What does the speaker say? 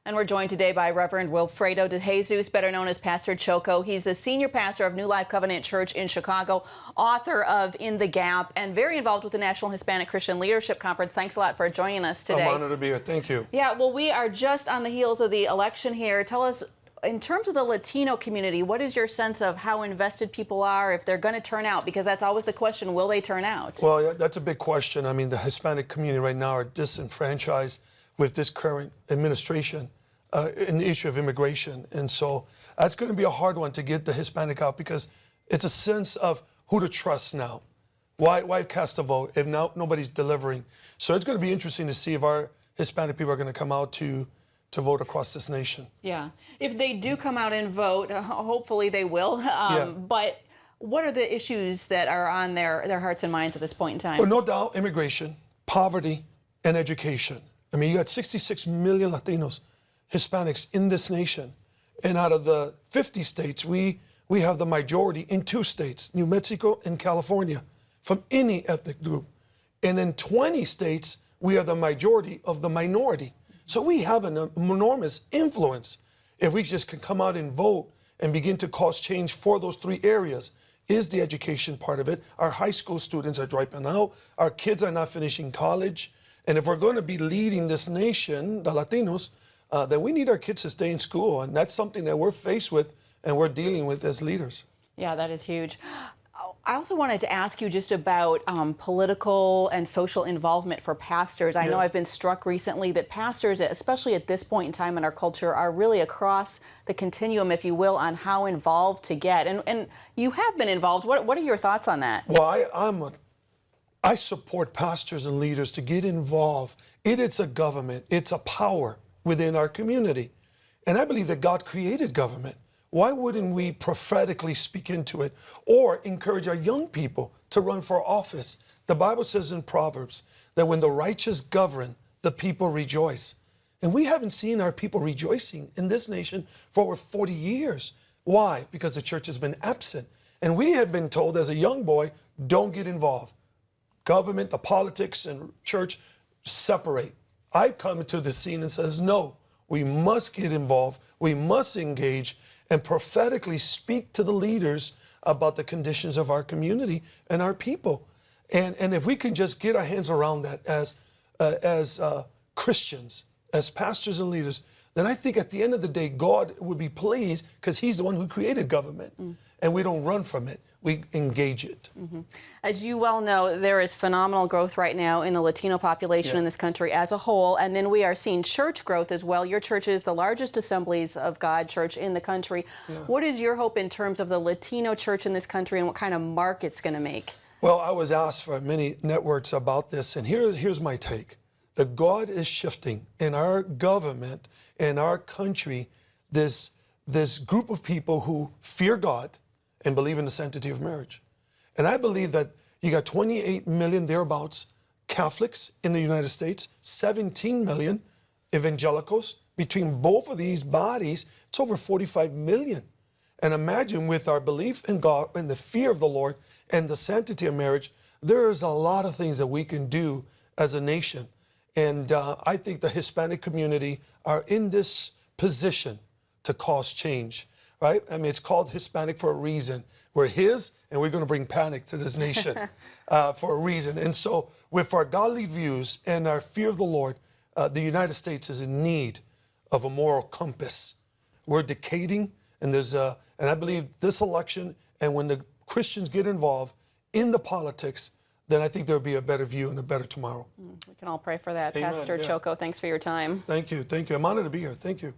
And we're joined today by Reverend Wilfredo de Jesus, better known as Pastor Choco. He's the senior pastor of New Life Covenant Church in Chicago, author of In the Gap, and very involved with the National Hispanic Christian Leadership Conference. Thanks a lot for joining us today. I'm honored to be here. Thank you. Yeah, well, we are just on the heels of the election here. Tell us, in terms of the Latino community, what is your sense of how invested people are, if they're going to turn out? Because that's always the question, will they turn out? Well, yeah, that's a big question. I mean, the Hispanic community right now are disenfranchised with this current administration, an issue of immigration. And so that's going to be a hard one to get the Hispanic out, because it's a sense of who to trust now. Why cast a vote if now nobody's delivering? So it's going to be interesting to see if our Hispanic people are going to come out to vote across this nation. Yeah. If they do come out and vote, hopefully they will. But what are the issues that are on their hearts and minds at this point in time? Well, no doubt, immigration, poverty, and education. I mean, you got 66 million Latinos, Hispanics in this nation. And out of the 50 states, we have the majority in 2 states, New Mexico and California, from any ethnic group. And in 20 states, we are the majority of the minority. So we have an enormous influence if we just can come out and vote and begin to cause change for those 3 areas. Is the education part of it? Our high school students are dropping out. Our kids are not finishing college. And if we're going to be leading this nation, the Latinos, then we need our kids to stay in school. And that's something that we're faced with and we're dealing with as leaders. Yeah, that is huge. I also wanted to ask you just about political and social involvement for pastors. I know I've been struck recently that pastors, especially at this point in time in our culture, are really across the continuum, if you will, on how involved to get. And you have been involved. What are your thoughts on that? Well, I support pastors and leaders to get involved. It's a government. It's a power within our community. And I believe that God created government. Why wouldn't we prophetically speak into it or encourage our young people to run for office? The Bible says in Proverbs that when the righteous govern, the people rejoice. And we haven't seen our people rejoicing in this nation for over 40 years. Why? Because the church has been absent. And we have been told as a young boy, don't get involved. Government, the politics, and church separate. I come to the scene and says, no, we must get involved. We must engage and prophetically speak to the leaders about the conditions of our community and our people. And if we can just get our hands around that as Christians, as pastors and leaders, then I think at the end of the day, God would be pleased, because He's the one who created government. And we don't run from it. We engage it. As you well know, there is phenomenal growth right now in the Latino population in this country as a whole, and then we are seeing church growth as well. Your church is the largest Assemblies of God church in the country. What is your hope in terms of the Latino church in this country, and what kind of mark it's going to make? Well, I was asked for many networks about this, and here's my take. That God is shifting in our government, in our country, this group of people who fear God and believe in the sanctity of marriage. And I believe that you got 28 million thereabouts Catholics in the United States, 17 million evangelicals. Between both of these bodies, it's over 45 million. And imagine, with our belief in God and the fear of the Lord and the sanctity of marriage, there is a lot of things that we can do as a nation. And I think the Hispanic community are in this position to cause change. Right? I mean, it's called Hispanic for a reason. We're His, and we're going to bring panic to this nation for a reason. And so with our godly views and our fear of the Lord, the United States is in need of a moral compass. We're decaying, and I believe this election, and when the Christians get involved in the politics, then I think there'll be a better view and a better tomorrow. We can all pray for that. Amen. Pastor Choco, thanks for your time. Thank you. Thank you. I'm honored to be here. Thank you.